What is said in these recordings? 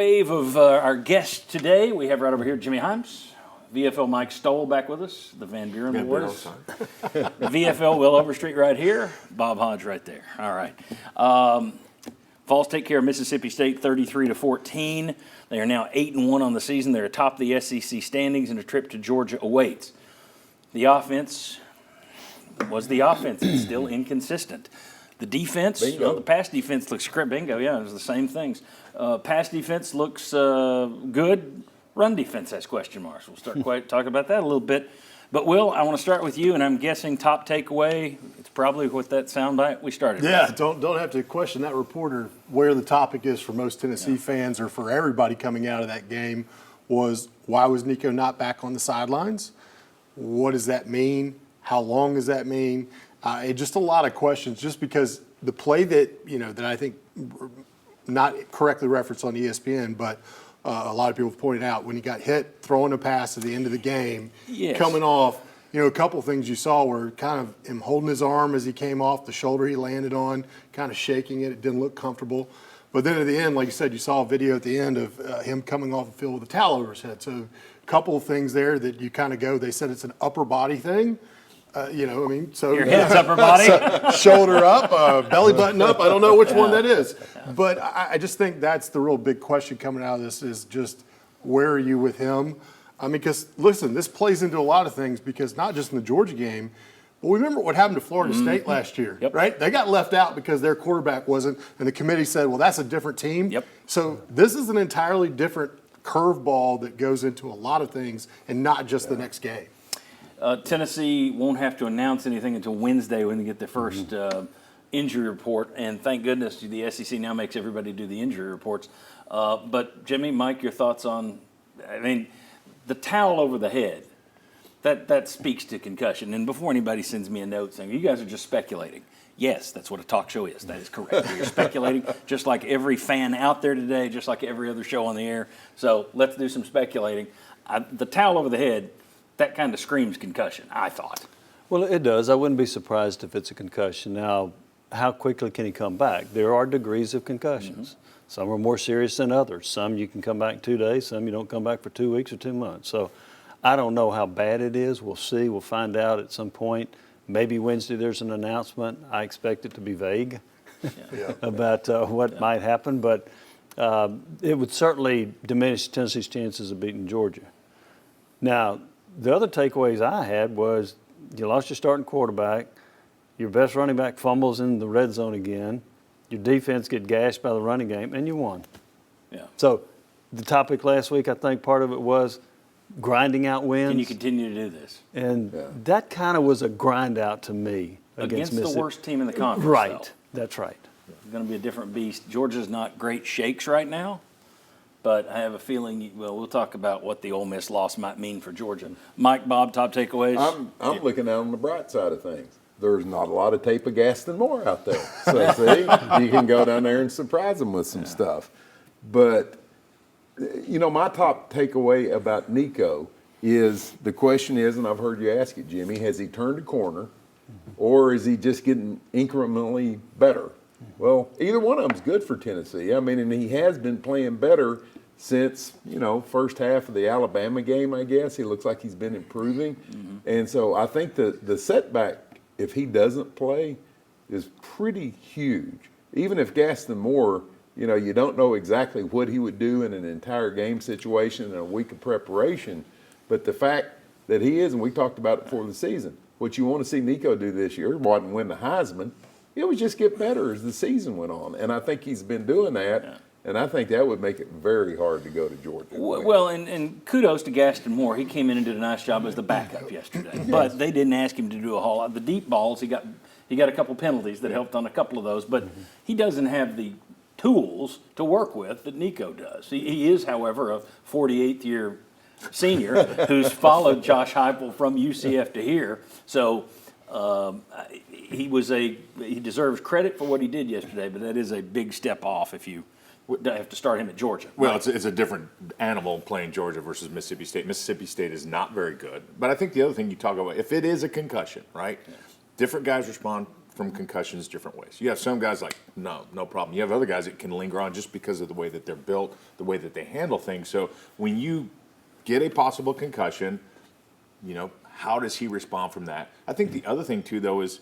Wave of our guests today. We have right over here Jimmy Himes, VFL Mike Stoll back with us, the Van Buren Boys. VFL Will Overstreet right here, Bob Hodge right there. All right. Falls take care of Mississippi State 33-14. They are now 8-1 on the season. They're atop the SEC standings, and a trip to Georgia awaits. The offense was the offense. It's still inconsistent. The defense, the pass defense looks great. Bingo, yeah, it was the same things. Pass defense looks good. Run defense has question marks. We'll start talk about that a little bit. But, Will, I want to start with you, and I'm guessing top takeaway, it's probably with that soundbite we started with. Yeah, don't have to question that reporter where the topic is for most Tennessee fans or for everybody coming out of that game was, why was Nico not back on the sidelines? What does that mean? How long does that mean? Just a lot of questions, just because the play that, that I think not correctly referenced on ESPN, but a lot of people have pointed out when he got hit throwing a pass at the end of the game, coming off, a couple of things you saw were kind of him holding his arm as he came off, the shoulder he landed on, kind of shaking it. It didn't look comfortable. But then at the end, like you said, you saw a video at the end of him coming off the field with a towel over his head. So a couple of things there that you kind of go, they said it's an upper body thing. So your head's upper body, shoulder up, belly button up. I don't know which one that is, but I just think that's the real big question coming out of this is just where are you with him? I mean, because listen, this plays into a lot of things because not just in the Georgia game, but remember what happened to Florida State last year, right? They got left out because their quarterback wasn't, and the committee said, well, that's a different team. So this is an entirely different curveball that goes into a lot of things and not just the next game. Tennessee won't have to announce anything until Wednesday when they get their first injury report, and thank goodness the SEC now makes everybody do the injury reports. But Jimmy, Mike, your thoughts on, the towel over the head, that speaks to concussion. And before anybody sends me a note saying, you guys are just speculating. Yes, that's what a talk show is. That is correct. You're speculating, just like every fan out there today, just like every other show on the air. So let's do some speculating. The towel over the head, that kind of screams concussion, I thought. Well, it does. I wouldn't be surprised if it's a concussion. Now, how quickly can he come back? There are degrees of concussions. Some are more serious than others. Some you can come back in 2 days. Some you don't come back for 2 weeks or 2 months. So I don't know how bad it is. We'll see. We'll find out at some point. Maybe Wednesday there's an announcement. I expect it to be vague about what might happen. But it would certainly diminish Tennessee's chances of beating Georgia. Now, the other takeaways I had was you lost your starting quarterback, your best running back fumbles in the red zone again, your defense get gashed by the running game, and you won. So the topic last week, I think part of it was grinding out wins. Can you continue to do this? And that kind of was a grind out to me against the worst team in the conference. Right, that's right. It's going to be a different beast. Georgia's not great shakes right now. But I have a feeling, we'll talk about what the Ole Miss loss might mean for Georgia. Mike, Bob, top takeaways? I'm looking out on the bright side of things. There's not a lot of tape of Gaston Moore out there. So, see, you can go down there and surprise them with some stuff. But, my top takeaway about Nico is the question is, and I've heard you ask it, Jimmy, has he turned a corner or is he just getting incrementally better? Well, either one of them's good for Tennessee. And he has been playing better since, first half of the Alabama game, I guess. He looks like he's been improving. And so I think the setback, if he doesn't play, is pretty huge. Even if Gaston Moore, you don't know exactly what he would do in an entire game situation in a week of preparation. But the fact that he is, and we talked about it before the season, what you want to see Nico do this year wasn't win the Heisman. It would just get better as the season went on. And I think he's been doing that, and I think that would make it very hard to go to Georgia. Well, and kudos to Gaston Moore. He came in and did a nice job as the backup yesterday. But they didn't ask him to do a whole lot. The deep balls, he got a couple penalties that helped on a couple of those. But he doesn't have the tools to work with that Nico does. He is, however, a 48th-year senior who's followed Josh Heupel from UCF to here. So he deserves credit for what he did yesterday, but that is a big step off if you have to start him at Georgia. Well, it's a different animal playing Georgia versus Mississippi State. Mississippi State is not very good. But I think the other thing you talk about, if it is a concussion, right, different guys respond from concussions different ways. You have some guys like, no problem. You have other guys that can linger on just because of the way that they're built, the way that they handle things. So when you get a possible concussion, how does he respond from that? I think the other thing too, though, is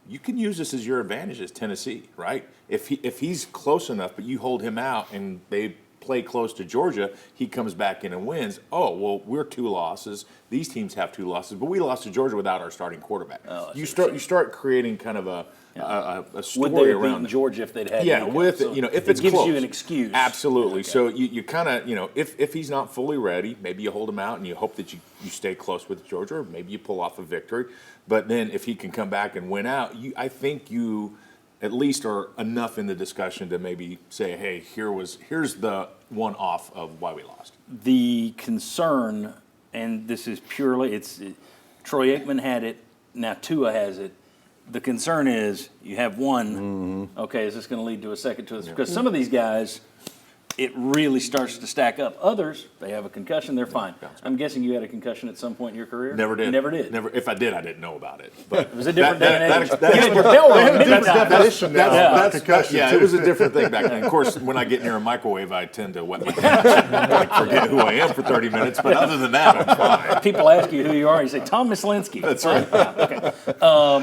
you can use this as your advantage as Tennessee, right? If he's close enough, but you hold him out and they play close to Georgia, he comes back in and wins. Oh, well, we're 2 losses. These teams have 2 losses, but we lost to Georgia without our starting quarterback. Oh, you start creating kind of a story Would they have around beaten it. Georgia if they'd had Yeah, Nico? with So if it's it gives close. you an excuse. Absolutely. Okay. So you kind of if he's not fully ready, maybe you hold him out and you hope that you stay close with Georgia, or maybe you pull off a victory. But then if he can come back and win out, I think you at least are enough in the discussion to maybe say, hey, here's the one off of why we lost. The concern, and this is purely, Troy Aikman had it, now Tua has it. The concern is you have one, okay, is this going to lead to a second to this? Because some of these guys, it really starts to stack up. Others, they have a concussion, they're fine. I'm guessing you had a concussion at some point in your career? Never did. You never did? Never. If I did, I didn't know about it. But It was a different day and age. that You had your bell rung many times. definition now. That's concussion, yeah, too. it was a different thing back then. Of course, when I get near a microwave, I tend to wet my pants and like forget who I am for 30 minutes. But other than that, I'm fine. People ask you who you are, you say, Tom Mislinski. That's right. Yeah,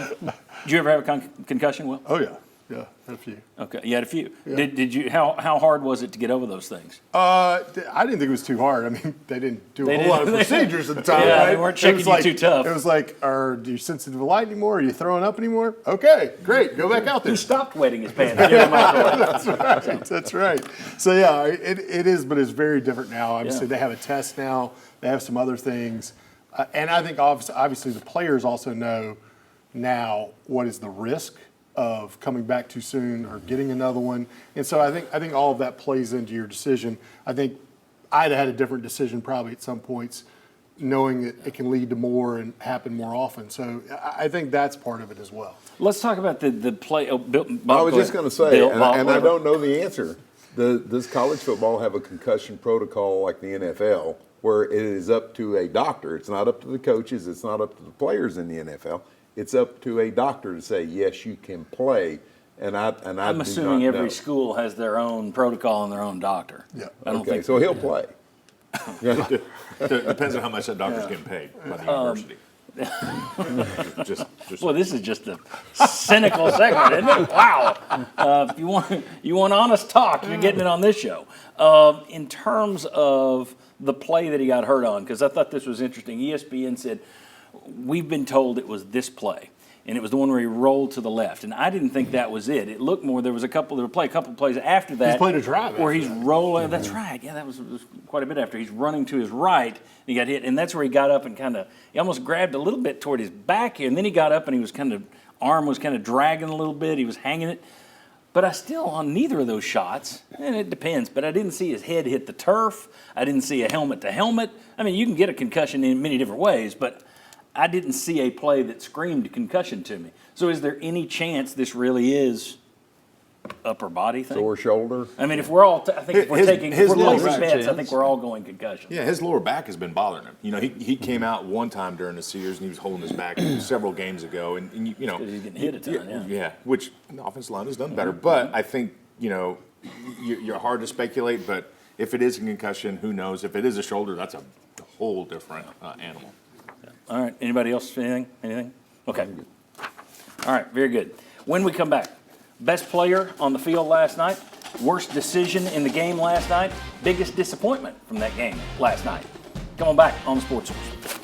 okay. Did you ever have a concussion, Will? Oh, yeah. Yeah, had a few. Okay, you had a few. Did you? How hard was it to get over those things? I didn't think it was too hard. I mean, they didn't do a They whole lot of didn't- procedures at the time. Yeah, right? they weren't It checking was you like, too tough. It was like, are you sensitive to light anymore? Are you throwing up anymore? Okay, great. Go back out there. He stopped wetting his pants. in the microwave. That's right. So, yeah, it is, but it's very different now. Obviously, they have a test now. They have some other things. And I think, obviously, the players also know now what is the risk of coming back too soon or getting another one. And so I think all of that plays into your decision. I think I'd have had a different decision probably at some points, knowing that it can lead to more and happen more often. So I think that's part of it as well. Let's talk about the play. Oh, Bill, Bob, I was go just ahead. going to say, Bill, and Bob, I whatever. don't know the answer. Does college football have a concussion protocol like the NFL, where it is up to a doctor? It's not up to the coaches. It's not up to the players in the NFL. It's up to a doctor to say, yes, you can play. And I'm do assuming not every know. school has their own protocol and their own doctor. Yeah. I don't Okay, think so he'll play. Depends on how much that doctor's getting paid by the university. Just Well, this is just a cynical segment, isn't it? Wow. If you want honest talk, you're getting it on this show. In terms of the play that he got hurt on, because I thought this was interesting. ESPN said, we've been told it was this play, and it was the one where he rolled to the left. And I didn't think that was it. It looked more, there were a couple of plays after that. He's played a drive Where after he's rolling, that's right. Yeah, that was quite a bit after. He's running to his right, and he got hit. And that's where he got up and he almost grabbed a little bit toward his back here. And then he got up and he was arm was kind of dragging a little bit. He was hanging it. But I still, on neither of those shots, and it depends, but I didn't see his head hit the turf. I didn't see a helmet to helmet. I mean, you can get a concussion in many different ways, but I didn't see a play that screamed concussion to me. So is there any chance this really is upper body thing? Sore shoulder. I mean, if we're all, I think if we're His- taking, if his we're lower placing back bets, I chance. think we're all going concussion. Yeah, his lower back has been bothering him. He came out one time during the series and he was holding his back several games ago, and He's getting hit a ton, yeah. which the offensive line has done better. But I think you're hard to speculate. But if it is a concussion, who knows? If it is a shoulder, that's a whole different animal. All right, anybody else, anything? Okay. All right, very good. When we come back, best player on the field last night, worst decision in the game last night, biggest disappointment from that game last night. Come on back on the Sports Source.